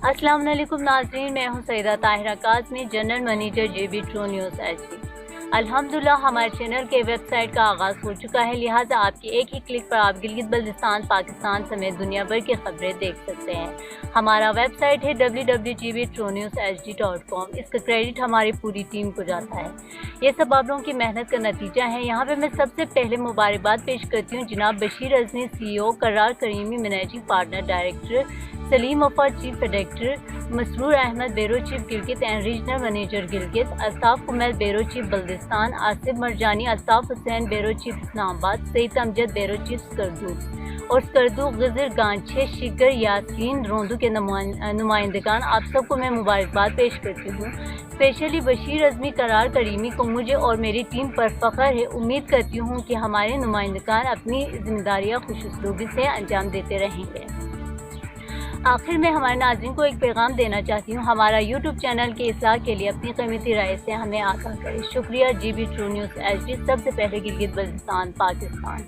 अस्सलाम वालेकुम नाज़रीन, मैं हूं Saida Tahira Kazmi, general manager JB true news HD। अल्हम्दुलिल्लाह हमारे चैनल के वेबसाइट का आगाज़ हो चुका है, लिहाजा आपकी एक ही क्लिक पर आप गिलगित बल्तिस्तान पाकिस्तान समेत दुनिया भर की खबरें देख सकते हैं। हमारा वेबसाइट है www.gbtruenewshd.com। इसका क्रेडिट हमारी पूरी टीम को जाता है। ये सब आप लोगों की मेहनत का नतीजा है। यहाँ पे मैं सबसे पहले मुबारकबाद पेश करती हूँ जनाब Bashir Azmi CEO, Qarar Karimi managing partner director, Saleem Wafa chief editor, Masroor Ahmed bureau chief Gilgit and regional manager Gilgit, Altaf Kumail bureau chief Baltistan, Asif Marjani, Altaf Hussain bureau chief Islamabad, Saeed Amjad bureau chief Skardu और स्कर्दू गजर गांछे शिगर यासीन रोंदू के नुमाइंदगान, आप सबको मैं मुबारकबाद पेश करती हूँ। स्पेशली बशीर अज़मी, करार करीमी को मुझे और मेरी टीम पर फ़ख्र है। उम्मीद करती हूँ कि हमारे नुमाइंदगान अपनी जिम्मेदारियाँ खुशउस्लूबी से अंजाम देते रहेंगे। आखिर में हमारे नाज़रीन को एक पैगाम देना चाहती हूँ, हमारा YouTube चैनल के इस्लाह के लिए अपनी कीमती राय से हमें आगाह करें। शुक्रिया। GB ट्रू न्यूज़ HD, सबसे पहले गिलगित बल्तिस्तान पाकिस्तान।